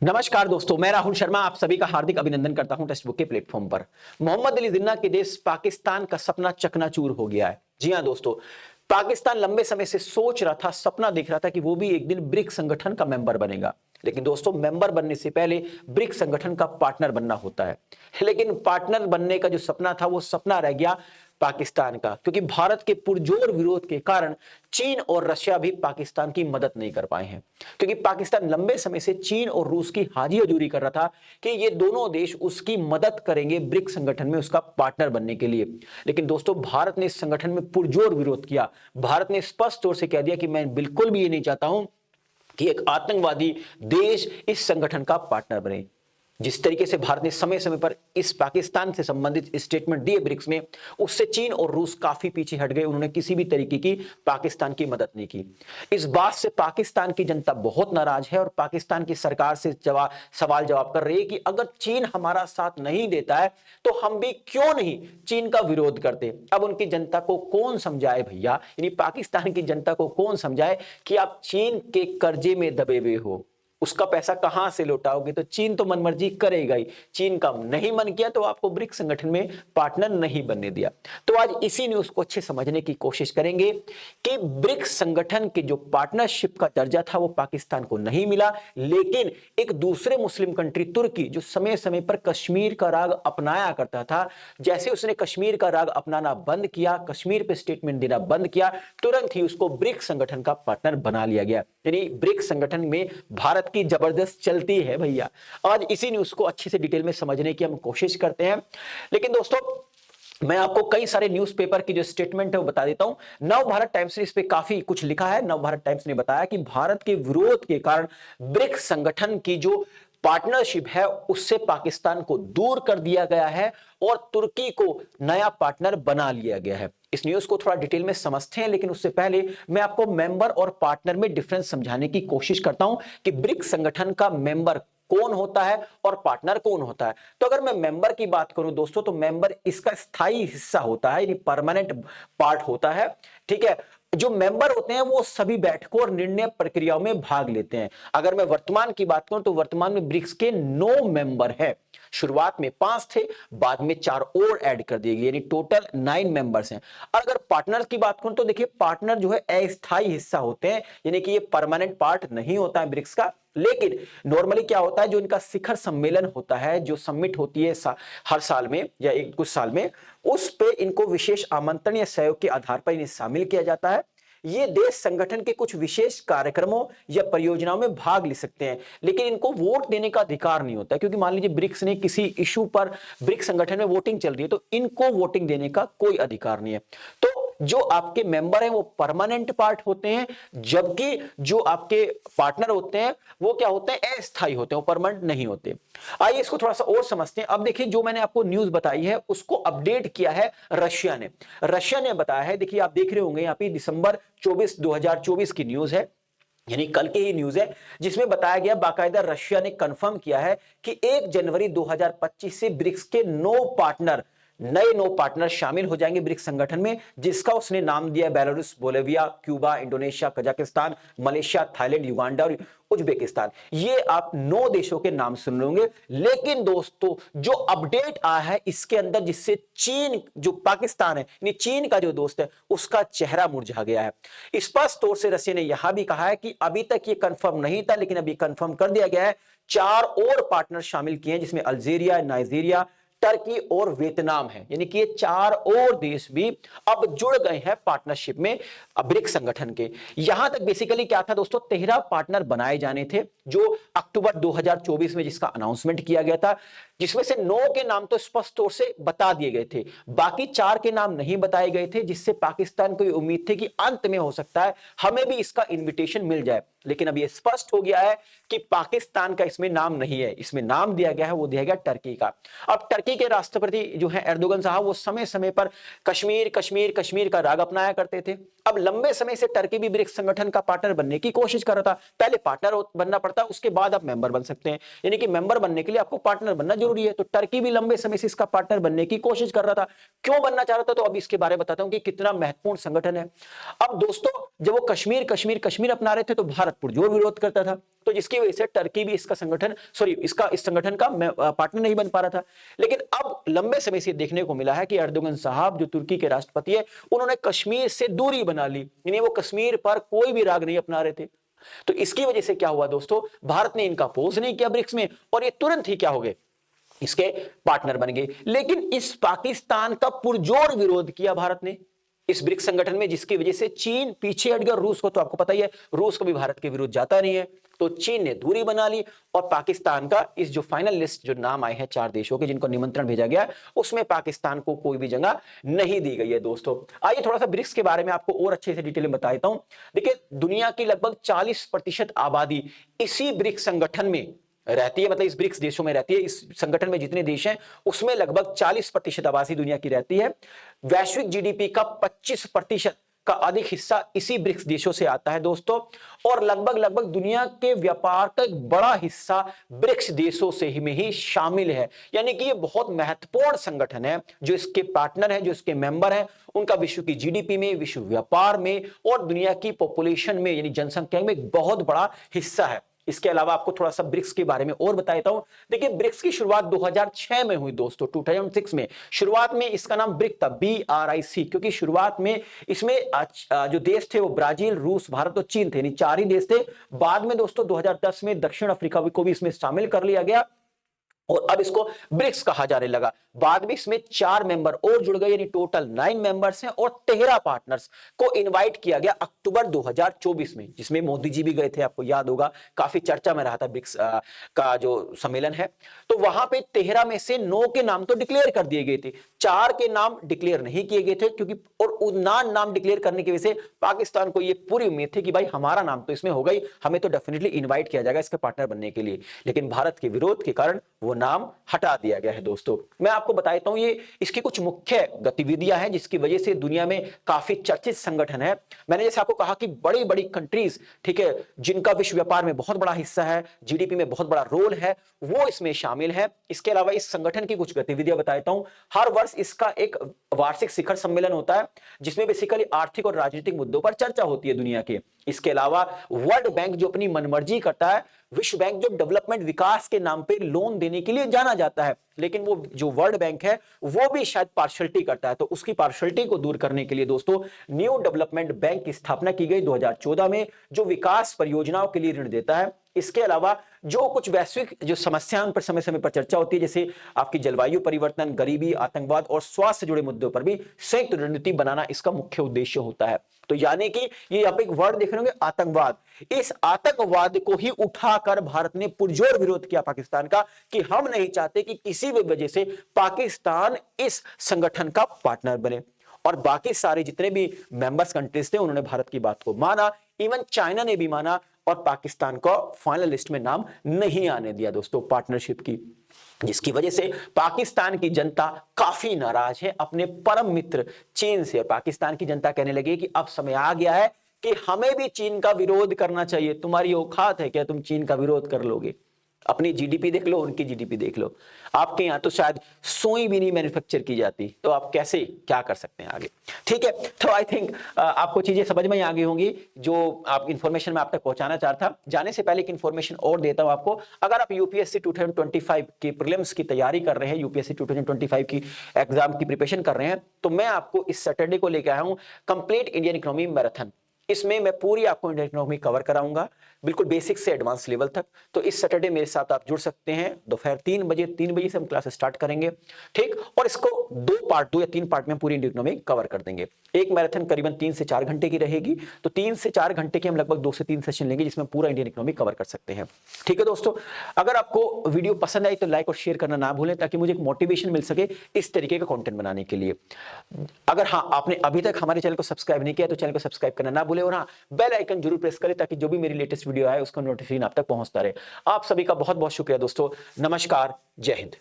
नमस्कार दोस्तों, मैं राहुल शर्मा आप सभी का हार्दिक अभिनंदन करता हूं टेक्स्ट बुक के प्लेटफॉर्म पर। मोहम्मद अली जिन्ना के देश पाकिस्तान का सपना चकनाचूर हो गया है। जी हां दोस्तों, पाकिस्तान लंबे समय से सोच रहा था, सपना देख रहा था कि वो भी एक दिन ब्रिक्स संगठन का मेंबर बनेगा। लेकिन दोस्तों, मेंबर बनने से पहले ब्रिक्स संगठन का पार्टनर बनना होता है। लेकिन पार्टनर बनने का जो सपना था वो सपना रह गया पाकिस्तान का, क्योंकि भारत के पुरजोर विरोध के कारण चीन और रशिया भी पाकिस्तान की मदद नहीं कर पाए हैं। क्योंकि पाकिस्तान लंबे समय से चीन और रूस की हाजी हजूरी कर रहा था कि ये दोनों देश उसकी मदद करेंगे ब्रिक्स संगठन में उसका पार्टनर बनने के लिए। लेकिन दोस्तों, भारत ने इस संगठन में पुरजोर विरोध किया। भारत ने स्पष्ट तौर से कह दिया कि मैं बिल्कुल भी ये नहीं चाहता हूं कि एक आतंकवादी देश इस संगठन का पार्टनर बने। जिस तरीके से भारत ने समय समय पर इस पाकिस्तान से संबंधित स्टेटमेंट दिए ब्रिक्स में, उससे चीन और रूस काफी पीछे हट गए। उन्होंने किसी भी तरीके की पाकिस्तान की मदद नहीं की। इस बात से पाकिस्तान की जनता बहुत नाराज है और पाकिस्तान की सरकार से सवाल जवाब कर रही है कि अगर चीन हमारा साथ नहीं देता है तो हम भी क्यों नहीं चीन का विरोध करते। अब उनकी जनता को कौन समझाए भैया, यानी पाकिस्तान की जनता को कौन समझाए कि आप चीन के कर्जे में दबे हुए हो, उसका पैसा कहां से लौटाओगे। तो चीन तो मनमर्जी करेगा ही। चीन का नहीं मन किया तो आपको ब्रिक्स संगठन में पार्टनर नहीं बनने दिया। तो आज इसी न्यूज को अच्छे समझने की कोशिश करेंगे कि ब्रिक्स संगठन के जो पार्टनरशिप का दर्जा था वो पाकिस्तान को नहीं मिला, लेकिन एक दूसरे मुस्लिम कंट्री तुर्की जो समय समय पर कश्मीर का राग अपनाया करता था, जैसे उसने कश्मीर का राग अपनाना बंद किया, कश्मीर पे स्टेटमेंट देना बंद किया, तुरंत ही उसको ब्रिक्स संगठन का पार्टनर बना लिया गया। यानी ब्रिक्स संगठन में भारत की जबरदस्त चलती है भैया। आज इसी न्यूज को अच्छे से डिटेल में समझने की हम कोशिश करते हैं। लेकिन दोस्तों, मैं आपको कई सारे न्यूज़पेपर की जो स्टेटमेंट है वो बता देता हूं। नव भारत टाइम्स ने इस पे काफी कुछ लिखा है। नव भारत टाइम्स ने बताया कि भारत के विरोध के कारण ब्रिक्स संगठन की जो पार्टनरशिप है उससे पाकिस्तान को दूर कर दिया गया है और तुर्की को नया पार्टनर बना लिया गया है। इस न्यूज को थोड़ा डिटेल में समझते हैं, लेकिन उससे पहले मैं आपको मेंबर और पार्टनर में डिफरेंस समझाने की कोशिश करता हूं कि ब्रिक्स संगठन का मेंबर कौन होता है और पार्टनर कौन होता है। तो अगर मैं मेंबर की बात करूं दोस्तों, तो मेंबर इसका स्थायी हिस्सा होता है, यानी परमानेंट पार्ट होता है। ठीक है, जो मेंबर होते हैं वो सभी बैठकों और निर्णय प्रक्रियाओं में भाग लेते हैं। अगर मैं वर्तमान की बात करूं तो वर्तमान में ब्रिक्स के 9 मेंबर है। शुरुआत में 5 थे, बाद में 4 और ऐड कर दिए गए, यानी टोटल 9 मेंबर्स हैं। और अगर पार्टनर की बात करूं तो देखिए, पार्टनर जो है अस्थायी हिस्सा होते हैं, यानी कि ये परमानेंट पार्ट नहीं होता है ब्रिक्स का। लेकिन नॉर्मली क्या होता है, जो इनका शिखर सम्मेलन होता है, जो समिट होती है हर साल में या एक कुछ साल में, उस पे इनको विशेष आमंत्रण या सहयोग के आधार पर इन्हें शामिल किया जाता है। ये देश संगठन के कुछ विशेष कार्यक्रमों या परियोजनाओं में भाग ले सकते हैं, लेकिन इनको वोट देने का अधिकार नहीं होता, क्योंकि मान लीजिए ब्रिक्स ने किसी इशू पर, ब्रिक्स संगठन में वोटिंग चल रही है, तो इनको वोटिंग देने का कोई अधिकार नहीं है। तो जो आपके मेंबर हैं वो परमानेंट पार्ट होते हैं, जबकि जो आपके पार्टनर होते हैं वो क्या होते हैं, अस्थायी होते हैं, वो परमानेंट नहीं होते। आइए इसको थोड़ा सा और समझते हैं। अब देखिए, जो मैंने आपको न्यूज बताई है उसको अपडेट किया है रशिया ने। रशिया ने बताया है, देखिए आप देख रहे होंगे यहाँ पे दिसंबर 24 2024 की न्यूज है, यानी कल की ही न्यूज है, जिसमें बताया गया, बाकायदा रशिया ने कंफर्म किया है कि 1 जनवरी 2025 से ब्रिक्स के 9 पार्टनर शामिल हो जाएंगे ब्रिक्स संगठन में, जिसका उसने नाम दिया Belarus, Bolivia, Cuba, Indonesia, Kazakhstan, Malaysia, Thailand, Uganda और उज्बेकिस्तान। ये आप 9 देशों के नाम सुन रहे होंगे। लेकिन दोस्तों, जो अपडेट आया है इसके अंदर, जिससे चीन, जो पाकिस्तान है यानी चीन का जो दोस्त है, उसका चेहरा मुरझा गया है। स्पष्ट तौर से रशिया ने यहां भी कहा है कि अभी तक ये कंफर्म नहीं था, लेकिन अभी कंफर्म कर दिया गया है। 4 और पार्टनर शामिल किए हैं, जिसमें अल्जीरिया, नाइजीरिया, टर्की और वियतनाम है, यानी कि ये 4 और देश भी अब जुड़ गए हैं पार्टनरशिप में ब्रिक्स संगठन के। यहां तक बेसिकली क्या था दोस्तों, 13 पार्टनर बनाए जाने थे, जो अक्टूबर 2024 में जिसका अनाउंसमेंट किया गया था, जिसमें से 9 के नाम तो स्पष्ट तौर से बता दिए गए थे, बाकी 4 के नाम नहीं बताए गए थे, जिससे पाकिस्तान को ये उम्मीद थी कि अंत में हो सकता है हमें भी इसका इन्विटेशन मिल जाए। लेकिन अब ये स्पष्ट हो गया है कि पाकिस्तान का इसमें नाम नहीं है। इसमें नाम दिया गया है, वो दिया गया टर्की का। अब टर्की के राष्ट्रपति जो है एर्दोगन साहब, वो समय समय पर कश्मीर कश्मीर कश्मीर का राग अपनाया करते थे। अब लंबे समय से टर्की भी ब्रिक्स संगठन का पार्टनर बनने की कोशिश कर रहा था। पहले पार्टनर बनना पड़ता है, उसके बाद आप मेंबर बन सकते हैं, यानी कि मेंबर बनने के लिए आपको पार्टनर बनना जरूरी है। तो टर्की भी लंबे समय से इसका पार्टनर बनने की कोशिश कर रहा था। क्यों बनना चाह रहा था, तो अब इसके बारे में बताता हूं कि कितना महत्वपूर्ण संगठन है। अब दोस्तों, जब वो कश्मीर कश्मीर कश्मीर अपना रहे थे तो भारत पुरजोर विरोध करता था। तो जिसकी वजह से टर्की भी इसका संगठन इस संगठन का पार्टनर नहीं बन पा रहा था। लेकिन अब लंबे समय से देखने को मिला है कि एर्दोगन साहब जो तुर्की के राष्ट्रपति है, उन्होंने कश्मीर से दूरी बना ली, यानी वो कश्मीर पर कोई भी राग नहीं अपना रहे थे। तो इसकी वजह से क्या हुआ दोस्तों, भारत ने इनका अपोज नहीं किया ब्रिक्स में, और ये तुरंत ही क्या हो गए, इसके पार्टनर बन गए। लेकिन इस पाकिस्तान का पुरजोर विरोध किया भारत ने इस ब्रिक्स संगठन में, जिसकी वजह से चीन पीछे हट गया। और रूस को तो आपको पता ही है, रूस को भी भारत के विरुद्ध जाता नहीं है, तो चीन ने दूरी बना ली। और पाकिस्तान का इस जो फाइनल लिस्ट जो नाम आए हैं 4 देशों के जिनको निमंत्रण भेजा गया, उसमें पाकिस्तान को कोई भी जगह नहीं दी गई है दोस्तों। आइए थोड़ा सा ब्रिक्स के बारे में आपको और अच्छे से डिटेल में बता देता हूं। देखिए, दुनिया की लगभग 40% आबादी इसी ब्रिक्स संगठन में रहती है, मतलब इस ब्रिक्स देशों में रहती है। इस संगठन में जितने देश हैं उसमें लगभग 40% आबादी दुनिया की रहती है। वैश्विक जीडीपी का 25% का अधिक हिस्सा इसी ब्रिक्स देशों से आता है दोस्तों। और लगभग दुनिया के व्यापार का एक बड़ा हिस्सा ब्रिक्स देशों से ही में ही शामिल है। यानी कि ये बहुत महत्वपूर्ण संगठन है। जो इसके पार्टनर हैं, जो इसके मेंबर हैं, उनका विश्व की जीडीपी में, विश्व व्यापार में और दुनिया की पॉपुलेशन में यानी जनसंख्या में एक बहुत बड़ा हिस्सा है। इसके अलावा आपको थोड़ा सा ब्रिक्स के बारे में और बता देता हूं। देखिए, ब्रिक्स की शुरुआत 2006 में हुई दोस्तों, 2006 में। शुरुआत में इसका नाम ब्रिक था, BRIC, क्योंकि शुरुआत में इसमें जो देश थे वो ब्राजील, रूस, भारत और चीन थे, यानी 4 ही देश थे। बाद में दोस्तों 2010 में दक्षिण अफ्रीका को भी इसमें शामिल कर लिया गया और अब इसको ब्रिक्स कहा जाने लगा। बाद में इसमें 4 मेंबर और जुड़ गए, यानी टोटल 9 मेंबर्स हैं और 13 पार्टनर्स को इनवाइट किया गया अक्टूबर 2024 में, जिसमें मोदी जी भी गए थे, आपको याद होगा, काफी चर्चा में रहा था ब्रिक्स का जो सम्मेलन है। तो वहां पे 13 में से 9 के नाम तो डिक्लेयर कर दिए गए थे, 4 के नाम डिक्लेयर नहीं किए गए थे, क्योंकि और नाम डिक्लेयर करने की वजह से पाकिस्तान को यह पूरी उम्मीद थी कि भाई हमारा नाम तो इसमें होगा ही, हमें तो डेफिनेटली इन्वाइट किया जाएगा इसके पार्टनर बनने के लिए। लेकिन भारत के विरोध के कारण वो नाम हटा दिया गया है दोस्तों। मैं आपको बताता हूं ये इसकी कुछ मुख्य गतिविधियां हैं जिसकी वजह से दुनिया में काफी चर्चित संगठन है। मैंने जैसे आपको कहा कि बड़ी बड़ी कंट्रीज, ठीक है, जिनका विश्व व्यापार में बहुत बड़ा हिस्सा है, जीडीपी में बहुत बड़ा रोल है, वो इसमें शामिल है। इसके अलावा इस संगठन की कुछ गतिविधियां बताता हूं। हर वर्ष इसका एक वार्षिक शिखर सम्मेलन होता है जिसमें बेसिकली आर्थिक और राजनीतिक मुद्दों पर चर्चा होती है दुनिया के। इसके अलावा वर्ल्ड बैंक जो अपनी मनमर्जी करता है, विश्व बैंक जो डेवलपमेंट विकास के नाम पे लोन देने के लिए जाना जाता है, लेकिन वो जो वर्ल्ड बैंक है वो भी शायद पार्शियलिटी करता है। तो उसकी पार्शियलिटी को दूर करने के लिए दोस्तों न्यू डेवलपमेंट बैंक की स्थापना की गई 2014 में, जो विकास परियोजनाओं के लिए ऋण देता है। इसके अलावा जो कुछ वैश्विक जो समस्याओं पर समय समय पर चर्चा होती है, जैसे आपकी जलवायु परिवर्तन, गरीबी, आतंकवाद और स्वास्थ्य से जुड़े मुद्दों पर भी संयुक्त रणनीति बनाना इसका मुख्य उद्देश्य होता है। तो यानी कि ये आप एक वर्ड देख रहे होंगे, आतंकवाद। इस आतंकवाद को ही उठाकर भारत ने पुरजोर विरोध किया पाकिस्तान का कि हम नहीं चाहते कि किसी भी वजह से पाकिस्तान इस संगठन का पार्टनर बने। और बाकी सारे जितने भी मेंबर्स कंट्रीज थे उन्होंने भारत की बात को माना, इवन चाइना ने भी माना और पाकिस्तान को फाइनल लिस्ट में नाम नहीं आने दिया दोस्तों पार्टनरशिप की, जिसकी वजह से पाकिस्तान की जनता काफी नाराज है अपने परम मित्र चीन से। पाकिस्तान की जनता कहने लगी कि अब समय आ गया है कि हमें भी चीन का विरोध करना चाहिए। तुम्हारी औकात है क्या, तुम चीन का विरोध कर लोगे? अपनी जीडीपी देख लो, उनकी जीडीपी देख लो। आपके यहां तो शायद सुई भी नहीं मैन्युफैक्चर की जाती, तो आप कैसे क्या कर सकते हैं आगे? ठीक है, तो आई थिंक आपको चीजें समझ में आ गई होंगी जो आप इंफॉर्मेशन में आप तक पहुंचाना चाहता था। जाने से पहले एक इंफॉर्मेशन और देता हूं आपको। अगर आप यूपीएससी 2025 की प्रीलिम्स की तैयारी कर रहे हैं, यूपीएससी 2025 की एग्जाम की प्रिपरेशन कर रहे हैं, तो मैं आपको इस सैटरडे को लेकर आया हूं कंप्लीट इंडियन इकोनॉमी मैराथन। इसमें मैं पूरी आपको इंडियन इकोनॉमी कवर कराऊंगा, बिल्कुल बेसिक से एडवांस लेवल तक। तो इस सैटरडे मेरे साथ आप जुड़ सकते हैं दोपहर 3 बजे से हम क्लास स्टार्ट करेंगे, ठीक। और इसको 2 या 3 पार्ट में पूरी इंडियन इकोनॉमी कवर कर देंगे। एक मैराथन करीबन 3 से 4 घंटे की रहेगी, तो 3 से 4 घंटे के हम लगभग 2 से 3 सेशन लेंगे जिसमें पूरा इंडियन इकोनॉमी कवर कर सकते हैं, ठीक है दोस्तों। अगर आपको वीडियो पसंद आई तो लाइक और शेयर करना ना भूलें, ताकि मुझे एक मोटिवेशन मिल सके इस तरीके का कंटेंट बनाने के लिए। अगर हाँ आपने अभी तक हमारे चैनल को सब्सक्राइब नहीं किया तो चैनल को सब्सक्राइब करना ना भूलें, और हाँ बेल आइकन जरूर प्रेस करें ताकि जो भी मेरी लेटेस्ट वीडियो आए उसका नोटिफिकेशन आप तक पहुंचता रहे। आप सभी का बहुत बहुत शुक्रिया दोस्तों। नमस्कार, जय हिंद।